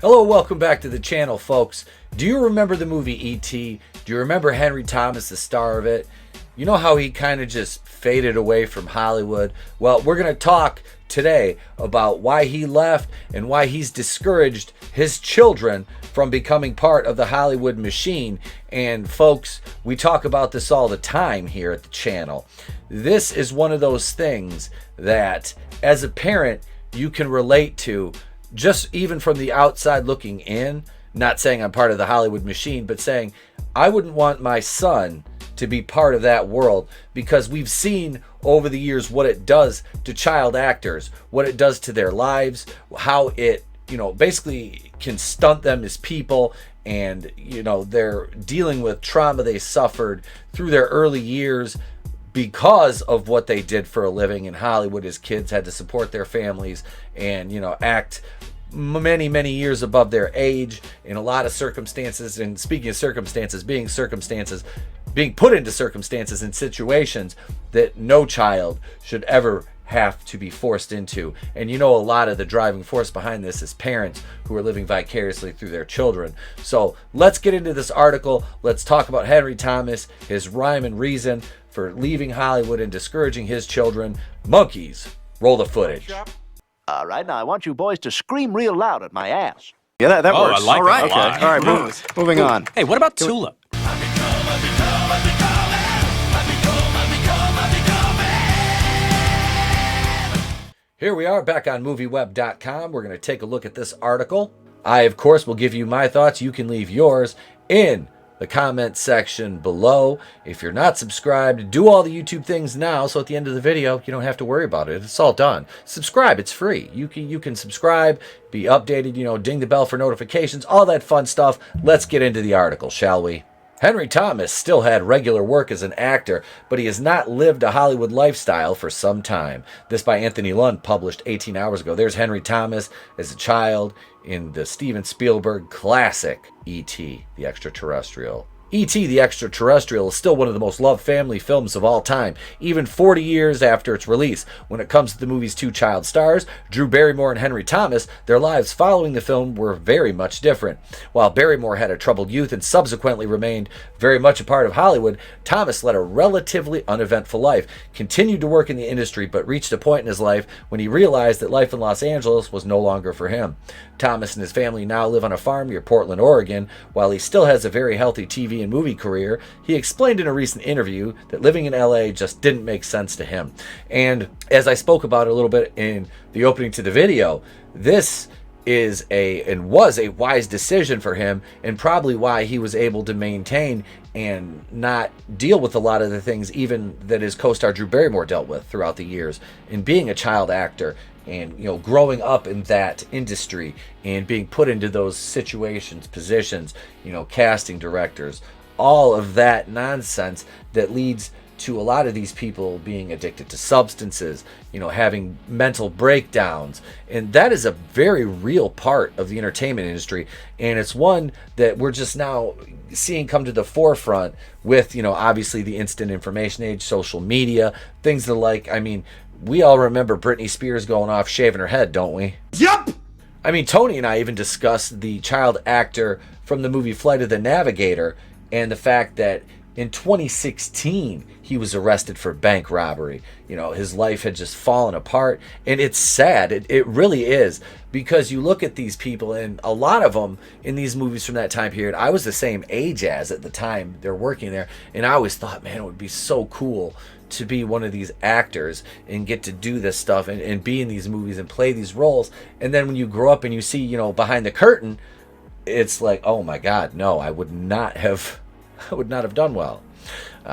Hello, welcome back to the channel, folks. Do you remember the movie E.T.? Do you remember Henry Thomas, the star of it? You know how he kind of just faded away from Hollywood? Well, we're going to talk today about why he left and why he's discouraged his children from becoming part of the Hollywood machine. And folks, we talk about this all the time here at the channel. This is one of those things that, as a parent, you can relate to, just even from the outside looking in. Not saying I'm part of the Hollywood machine, but saying I wouldn't want my son to be part of that world, because we've seen over the years what it does to child actors, what it does to their lives, how it, basically can stunt them as people. And, they're dealing with trauma they suffered through their early years because of what they did for a living in Hollywood as kids, had to support their families and, act many years above their age in a lot of circumstances. And speaking of circumstances, being put into circumstances and situations that no child should ever have to be forced into. And a lot of the driving force behind this is parents who are living vicariously through their children. So let's get into this article. Let's talk about Henry Thomas, his rhyme and reason for leaving Hollywood and discouraging his children. Monkeys, roll the footage. All right, now I want you boys to scream real loud at my ass. Yeah, that works. I like all right. it a lot. Okay. All right, moving on. Hey, what about Tulip? Here we are back on MovieWeb.com. We're going to take a look at this article. I, of course, will give you my thoughts. You can leave yours in the comment section below. If you're not subscribed, do all the YouTube things now, so at the end of the video, you don't have to worry about it. It's all done. Subscribe. It's free. You can subscribe, be updated, ding the bell for notifications, all that fun stuff. Let's get into the article, shall we? Henry Thomas still had regular work as an actor, but he has not lived a Hollywood lifestyle for some time. This by Anthony Lund, published 18 hours ago. There's Henry Thomas as a child in the Steven Spielberg classic E.T. the Extraterrestrial. E.T. the Extraterrestrial is still one of the most loved family films of all time, even 40 years after its release. When it comes to the movie's two child stars, Drew Barrymore and Henry Thomas, their lives following the film were very much different. While Barrymore had a troubled youth and subsequently remained very much a part of Hollywood, Thomas led a relatively uneventful life, continued to work in the industry, but reached a point in his life when he realized that life in Los Angeles was no longer for him. Thomas and his family now live on a farm near Portland, Oregon. While he still has a very healthy TV and movie career, he explained in a recent interview that living in LA just didn't make sense to him. And as I spoke about it a little bit in the opening to the video, this was a wise decision for him, and probably why he was able to maintain and not deal with a lot of the things even that his co-star Drew Barrymore dealt with throughout the years in being a child actor, and growing up in that industry and being put into those situations, positions, casting directors, all of that nonsense that leads to a lot of these people being addicted to substances, having mental breakdowns. And that is a very real part of the entertainment industry. And it's one that we're just now seeing come to the forefront with, obviously the instant information age, social media, things that we all remember Britney Spears going off shaving her head, don't we? Yup! Tony and I even discussed the child actor from the movie Flight of the Navigator and the fact that in 2016, he was arrested for bank robbery. His life had just fallen apart. And it's sad. It really is. Because you look at these people, and a lot of them in these movies from that time period, I was the same age as at the time they're working there. And I always thought, man, it would be so cool to be one of these actors and get to do this stuff and be in these movies and play these roles. And then when you grow up and you see, behind the curtain, it's like, oh my God, no, I would not have done well.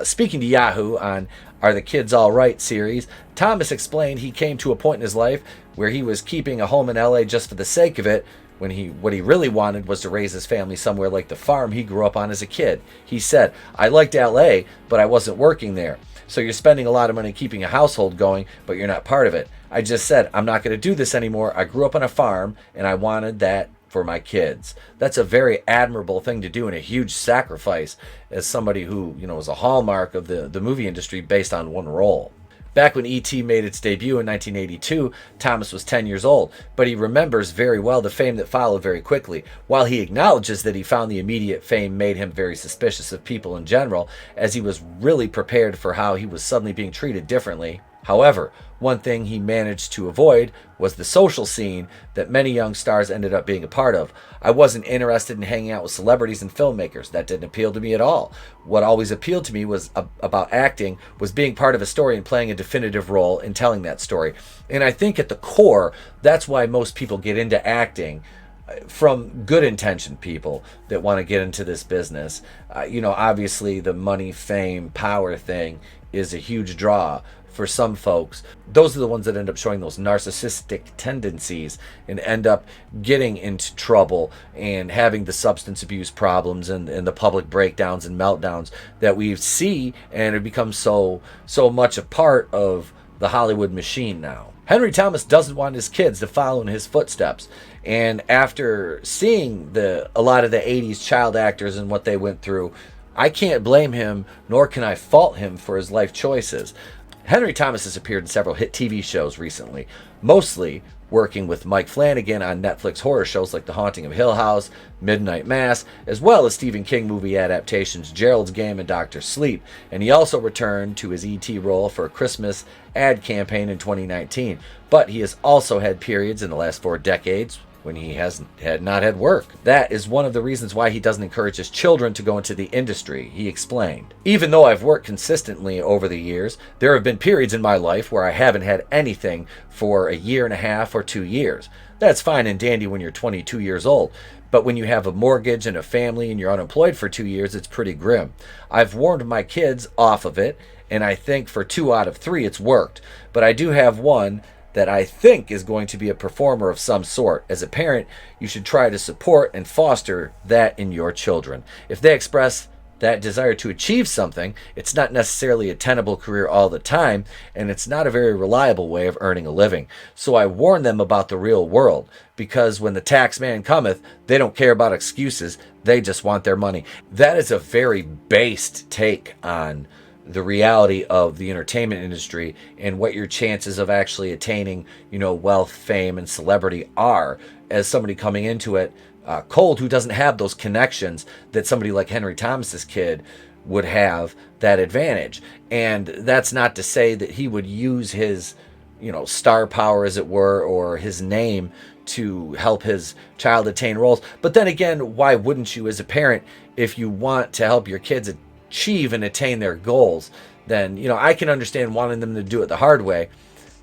Speaking to Yahoo on Are the Kids All Right series, Thomas explained he came to a point in his life where he was keeping a home in LA just for the sake of it, when what he really wanted was to raise his family somewhere like the farm he grew up on as a kid. He said, I liked LA, but I wasn't working there. So you're spending a lot of money keeping a household going, but you're not part of it. I just said, I'm not going to do this anymore. I grew up on a farm, and I wanted that for my kids. That's a very admirable thing to do, and a huge sacrifice as somebody who, is a hallmark of the movie industry based on one role. Back when E.T. made its debut in 1982, Thomas was 10 years old, but he remembers very well the fame that followed very quickly. While he acknowledges that he found the immediate fame made him very suspicious of people in general, as he was really prepared for how he was suddenly being treated differently. However, one thing he managed to avoid was the social scene that many young stars ended up being a part of. I wasn't interested in hanging out with celebrities and filmmakers. That didn't appeal to me at all. What always appealed to me was about acting was being part of a story and playing a definitive role in telling that story. And I think at the core, that's why most people get into acting, from good intentioned people that want to get into this business. Obviously the money, fame, power thing is a huge draw for some folks. Those are the ones that end up showing those narcissistic tendencies and end up getting into trouble and having the substance abuse problems and the public breakdowns and meltdowns that we see, and it becomes so much a part of the Hollywood machine now. Henry Thomas doesn't want his kids to follow in his footsteps. And after seeing a lot of the 80s child actors and what they went through, I can't blame him, nor can I fault him for his life choices. Henry Thomas has appeared in several hit TV shows recently, mostly working with Mike Flanagan on Netflix horror shows like The Haunting of Hill House, Midnight Mass, as well as Stephen King movie adaptations Gerald's Game and Dr. Sleep. And he also returned to his E.T. role for a Christmas ad campaign in 2019. But he has also had periods in the last 4 decades when he had not had work. That is one of the reasons why he doesn't encourage his children to go into the industry, he explained. Even though I've worked consistently over the years, there have been periods in my life where I haven't had anything for a year and a half or 2 years. That's fine and dandy when you're 22 years old. But when you have a mortgage and a family and you're unemployed for 2 years, it's pretty grim. I've warned my kids off of it, and I think for 2 out of 3 it's worked. But I do have one that I think is going to be a performer of some sort. As a parent, you should try to support and foster that in your children. If they express that desire to achieve something, it's not necessarily a tenable career all the time, and it's not a very reliable way of earning a living. So I warn them about the real world, because when the tax man cometh, they don't care about excuses, they just want their money. That is a very based take on the reality of the entertainment industry and what your chances of actually attaining, wealth, fame, and celebrity are as somebody coming into it cold, who doesn't have those connections that somebody like Henry Thomas's kid would have that advantage. And that's not to say that he would use his, star power, as it were, or his name to help his child attain roles. But then again, why wouldn't you as a parent, if you want to help your kids achieve and attain their goals? Then I can understand wanting them to do it the hard way,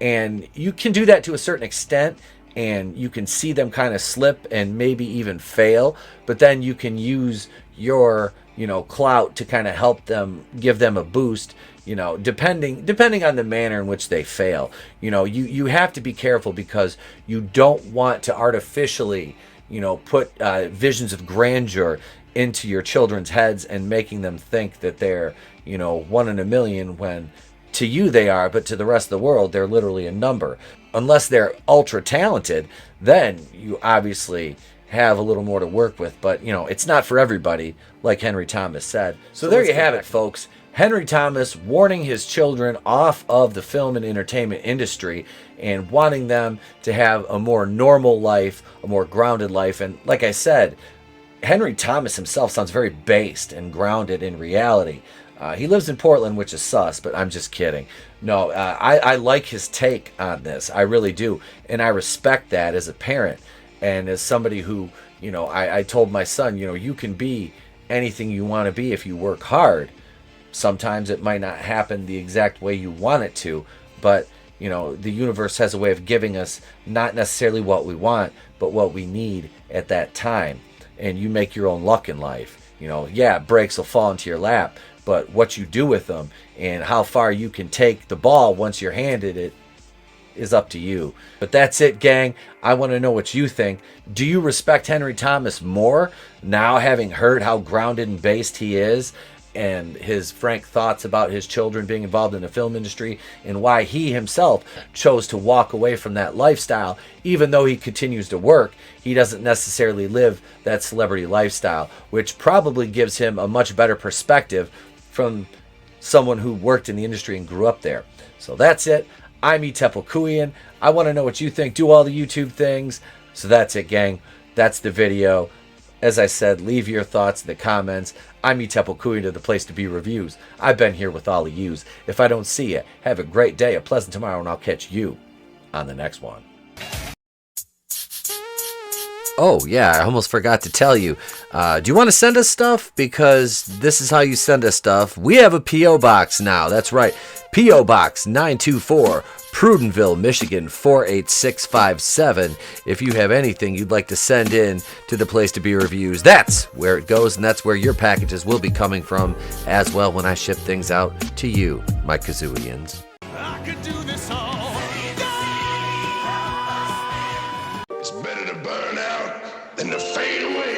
and you can do that to a certain extent, and you can see them kind of slip and maybe even fail, but then you can use your clout to kind of help them, give them a boost, depending on the manner in which they fail. You have to be careful, because you don't want to artificially put visions of grandeur into your children's heads and making them think that they're, 1 in a million, when to you they are, but to the rest of the world, they're literally a number. Unless they're ultra talented, then you obviously have a little more to work with. But, it's not for everybody, like Henry Thomas said. So there you have it, folks. Henry Thomas warning his children off of the film and entertainment industry and wanting them to have a more normal life, a more grounded life. And like I said, Henry Thomas himself sounds very based and grounded in reality. He lives in Portland, which is sus, but I'm just kidding. No, I like his take on this. I really do. And I respect that as a parent and as somebody who, I told my son, you can be anything you want to be if you work hard. Sometimes it might not happen the exact way you want it to, but, the universe has a way of giving us not necessarily what we want, but what we need at that time. And you make your own luck in life. Breaks will fall into your lap, but what you do with them and how far you can take the ball once you're handed it is up to you. But that's it, gang. I want to know what you think. Do you respect Henry Thomas more now, having heard how grounded and based he is, and his frank thoughts about his children being involved in the film industry, and why he himself chose to walk away from that lifestyle? Even though he continues to work, he doesn't necessarily live that celebrity lifestyle, which probably gives him a much better perspective from someone who worked in the industry and grew up there. So that's it. I'm Etepelkuian. I want to know what you think. Do all the YouTube things. So that's it, gang. That's the video. As I said, leave your thoughts in the comments. I'm Etepelkuian to the Place to Be Reviews. I've been here with all of yous. If I don't see you, have a great day, a pleasant tomorrow, and I'll catch you on the next one. Oh, yeah, I almost forgot to tell you. Do you want to send us stuff? Because this is how you send us stuff. We have a P.O. Box now. That's right. P.O. Box 924, Prudenville, Michigan 48657. If you have anything you'd like to send in to the Place to Be Reviews, that's where it goes, and that's where your packages will be coming from as well when I ship things out to you, my Kazooians. I could do this all day. It's better to burn out than to fade away.